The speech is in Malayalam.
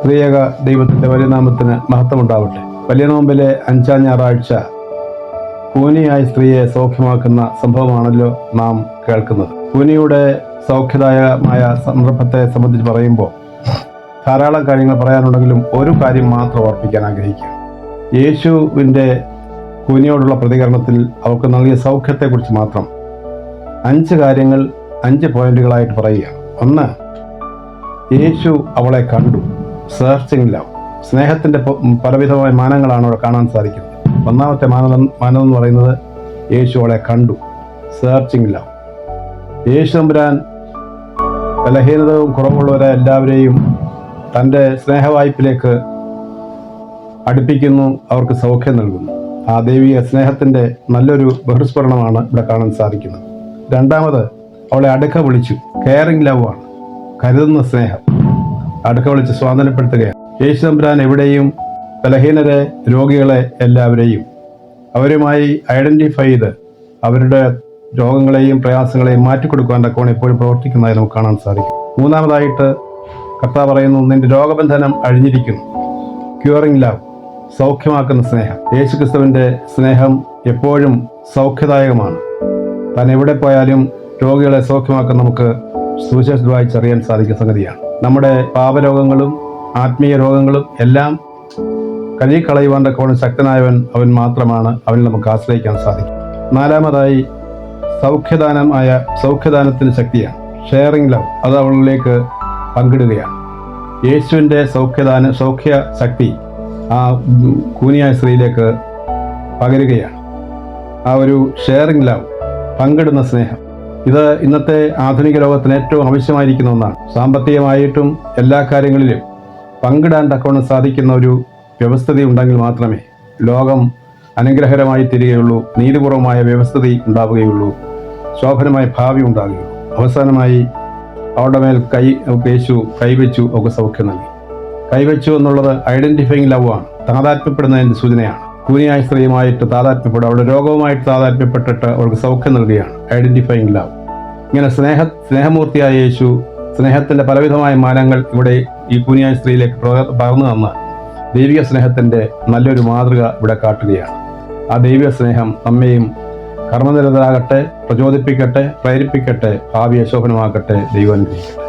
ത്രിയേക ദൈവത്തിൻ്റെ വലിയ നാമത്തിന് മഹത്വമുണ്ടാവട്ടെ. വലിയ നോമ്പിലെ 5-ാം ഞായറാഴ്ച കൂനിയായ സ്ത്രീയെ സൗഖ്യമാക്കുന്ന സംഭവമാണല്ലോ നാം കേൾക്കുന്നത്. കൂനിയുടെ സൗഖ്യദായകമായ സന്ദർഭത്തെ സംബന്ധിച്ച് പറയുമ്പോൾ ധാരാളം കാര്യങ്ങൾ പറയാനുണ്ടെങ്കിലും ഒരു കാര്യം മാത്രം ഓർപ്പിക്കാൻ ആഗ്രഹിക്കുക. യേശുവിൻ്റെ കൂനിയോടുള്ള പ്രതികരണത്തിൽ അവർക്ക് നൽകിയ സൗഖ്യത്തെക്കുറിച്ച് മാത്രം 5 കാര്യങ്ങൾ 5 പോയിന്റുകളായിട്ട് പറയുക. 1, യേശു അവളെ കണ്ടു. Searching love. സ്നേഹത്തിൻ്റെ പലവിധമായ മാനങ്ങളാണ് അവിടെ കാണാൻ സാധിക്കുന്നത്. 1ാമത്തെ മാനം എന്ന് പറയുന്നത് യേശു അവളെ കണ്ടു. Searching love. യേശു തമ്പുരാൻ ബലഹീനതയും കുറവുള്ളവരെ എല്ലാവരെയും തൻ്റെ സ്നേഹവായ്പിലേക്ക് അടുപ്പിക്കുന്നു, അവർക്ക് സൗഖ്യം നൽകുന്നു. ആ ദൈവിക സ്നേഹത്തിൻ്റെ നല്ലൊരു ബഹിർസ്ഫുരണമാണ് ഇവിടെ കാണാൻ സാധിക്കുന്നത്. 2ാമത് അവളെ അടുക്ക വിളിച്ചു. കെയറിങ് ലവ് ആണ്, കരുതുന്ന സ്നേഹം. അടുക്ക വിളിച്ച് സ്വാതന്ത്ര്യപ്പെടുത്തുകയാണ്. യേശു തമ്പുരാൻ എവിടെയും ബലഹീനരെ, രോഗികളെ എല്ലാവരെയും അവരുമായി ഐഡൻറ്റിഫൈ ചെയ്ത് അവരുടെ രോഗങ്ങളെയും പ്രയാസങ്ങളെയും മാറ്റിക്കൊടുക്കുവാൻ തക്കവണ്ണം എപ്പോഴും പ്രവർത്തിക്കുന്നതായി നമുക്ക് കാണാൻ സാധിക്കും. 3ാമതായിട്ട് കർത്താവ് പറയുന്നു, നിന്റെ രോഗബന്ധനം അഴിഞ്ഞിരിക്കുന്നു. ക്യൂറിങ് ലവ്, സൗഖ്യമാക്കുന്ന സ്നേഹം. യേശു ക്രിസ്തുവിൻ്റെ സ്നേഹം എപ്പോഴും സൗഖ്യദായകമാണ്. താൻ എവിടെ പോയാലും രോഗികളെ സൗഖ്യമാക്കാൻ നമുക്ക് സുവിശേഷം വായിച്ചറിയാൻ സാധിക്കുന്ന സംഗതിയാണ്. നമ്മുടെ പാപരോഗങ്ങളും ആത്മീയ രോഗങ്ങളും എല്ലാം കഴുകിക്കളയുവാൻ തക്കവണ്ണം ശക്തനായവൻ അവൻ മാത്രമാണ്. അവനിൽ നമുക്ക് ആശ്രയിക്കാൻ സാധിക്കും. 4ാമതായി സൗഖ്യദാനത്തിന് ശക്തിയാണ്. ഷെയറിങ് ലവ്, അത് അവളിലേക്ക് പങ്കിടുകയാണ്. യേശുവിൻ്റെ സൗഖ്യ ശക്തി ആ കൂനിയായ സ്ത്രീയിലേക്ക് പകരുകയാണ്. ആ ഒരു ഷെയറിങ് ലവ്, പങ്കിടുന്ന സ്നേഹം, ഇത് ഇന്നത്തെ ആധുനിക ലോകത്തിന് ഏറ്റവും ആവശ്യമായിരിക്കുന്ന ഒന്നാണ്. സാമ്പത്തികമായിട്ടും എല്ലാ കാര്യങ്ങളിലും പങ്കിടാൻ തക്കവണ്ണം സാധിക്കുന്ന ഒരു വ്യവസ്ഥിതി ഉണ്ടെങ്കിൽ മാത്രമേ ലോകം അനുഗ്രഹകരമായി തീരുകയുള്ളൂ, നീതിപൂർവമായ വ്യവസ്ഥിതി ഉണ്ടാവുകയുള്ളൂ, ശോഭനമായ ഭാവി ഉണ്ടാവുകയുള്ളൂ. അവസാനമായി അവളുടെ മേൽ യേശു കൈവച്ചു, അവൾക്ക് സൗഖ്യം നൽകി. കൈവച്ചു എന്നുള്ളത് ഐഡൻറ്റിഫൈങ് ലവ് ആണ്, താതാത്മ്യപ്പെടുന്നതിൻ്റെ സൂചനയാണ്. കൂനിയായ സ്ത്രീയുമായിട്ട് താതാത്മ്യപ്പെടും, അവളുടെ രോഗവുമായിട്ട് താതാത്മ്യപ്പെട്ടിട്ട് അവൾക്ക് സൗഖ്യം നൽകുകയാണ്. Identifying love. ഇങ്ങനെ സ്നേഹമൂർത്തിയായ യേശു സ്നേഹത്തിൻ്റെ പലവിധമായ മാനങ്ങൾ ഇവിടെ ഈ കൂനിയായ സ്ത്രീയിലേക്ക് പകർന്നു തന്ന ദൈവിക സ്നേഹത്തിൻ്റെ നല്ലൊരു മാതൃക ഇവിടെ കാട്ടുകയാണ്. ആ ദൈവിക സ്നേഹം നമ്മെയും കർമ്മനിരതരാകട്ടെ, പ്രചോദിപ്പിക്കട്ടെ, പ്രേരിപ്പിക്കട്ടെ, ഭാവിയെ ശോഭനമാക്കട്ടെ. ദൈവം അനുഗ്രഹിക്കട്ടെ.